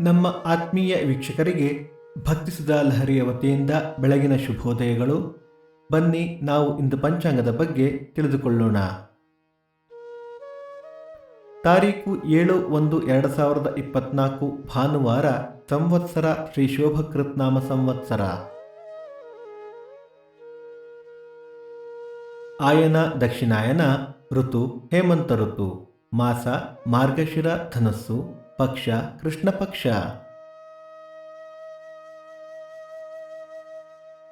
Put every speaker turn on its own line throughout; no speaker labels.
ನಮ್ಮ ಆತ್ಮೀಯ ವೀಕ್ಷಕರಿಗೆ ಭಕ್ತಿಸುಧಾ ಲಹರಿಯ ವತಿಯಿಂದ ಬೆಳಗಿನ ಶುಭೋದಯಗಳು. ಬನ್ನಿ ನಾವು ಇಂದು ಪಂಚಾಂಗದ ಬಗ್ಗೆ ತಿಳಿದುಕೊಳ್ಳೋಣ. ತಾರೀಕು 7/1/2024 ಭಾನುವಾರ, ಸಂವತ್ಸರ ಶ್ರೀ ಶೋಭಕೃತ್ ನಾಮ ಸಂವತ್ಸರ. ಆಯನ ದಕ್ಷಿಣಾಯನ, ಋತು ಹೇಮಂತ ಋತು, ಮಾಸ ಮಾರ್ಗಶಿರ ಧನಸ್ಸು, ಪಕ್ಷ ಕೃಷ್ಣ ಪಕ್ಷ.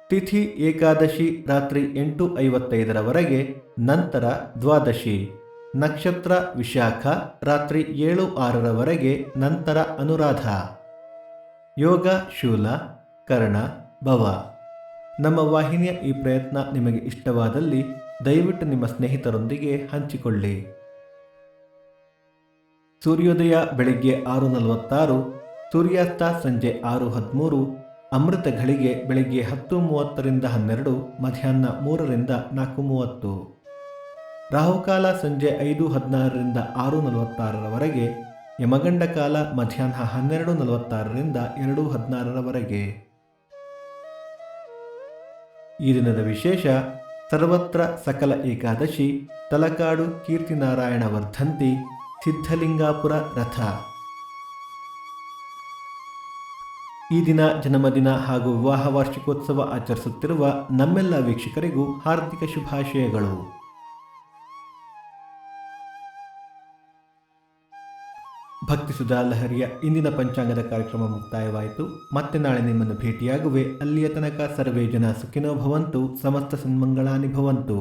ತಿಥಿ ಏಕಾದಶಿ ರಾತ್ರಿ 8:55 ನಂತರ ದ್ವಾದಶಿ. ನಕ್ಷತ್ರ ವಿಶಾಖ ರಾತ್ರಿ 7:06 ನಂತರ ಅನುರಾಧ. ಯೋಗ ಶೂಲ, ಕರ್ಣ, ಭವ. ನಮ್ಮ ವಾಹಿನಿಯ ಈ ಪ್ರಯತ್ನ ನಿಮಗೆ ಇಷ್ಟವಾದಲ್ಲಿ ದಯವಿಟ್ಟು ನಿಮ್ಮ ಸ್ನೇಹಿತರೊಂದಿಗೆ ಹಂಚಿಕೊಳ್ಳಿ. ಸೂರ್ಯೋದಯ ಬೆಳಿಗ್ಗೆ 6:46, ಸೂರ್ಯಾಸ್ತ ಸಂಜೆ 6:13, ಅಮೃತ ಘಳಿಗೆ ಬೆಳಿಗ್ಗೆ 10:30 12, ಮಧ್ಯಾಹ್ನ 3 4:30. ರಾಹುಕಾಲ ಸಂಜೆ 5:16 6:46, ಯಮಗಂಡ ಕಾಲ ಮಧ್ಯಾಹ್ನ 12:46 2:16. ಈ ದಿನದ ವಿಶೇಷ: ಸರ್ವತ್ರ ಸಕಲ ಏಕಾದಶಿ, ತಲಕಾಡು ಕೀರ್ತಿನಾರಾಯಣ ವರ್ಧಂತಿ, ಸಿದ್ಧಲಿಂಗಾಪುರ ರಥ. ಈ ದಿನ ಜನ್ಮದಿನ ಹಾಗೂ ವಿವಾಹ ವಾರ್ಷಿಕೋತ್ಸವ ಆಚರಿಸುತ್ತಿರುವ ನಮ್ಮೆಲ್ಲ ವೀಕ್ಷಕರಿಗೂ ಹಾರ್ದಿಕ ಶುಭಾಶಯಗಳು. ಭಕ್ತಿಸುಧಾ ಲಹರಿಯ ಇಂದಿನ ಪಂಚಾಂಗದ ಕಾರ್ಯಕ್ರಮ ಮುಕ್ತಾಯವಾಯಿತು. ಮತ್ತೆ ನಾಳೆ ನಿಮ್ಮನ್ನು ಭೇಟಿಯಾಗುವೆ. ಅಲ್ಲಿಯ ತನಕ ಸರ್ವೇ ಜನ ಸುಖಿನೋ ಭವಂತು, ಸಮಸ್ತ ಸನ್ಮಂಗಳಾನಿ ಭವಂತು.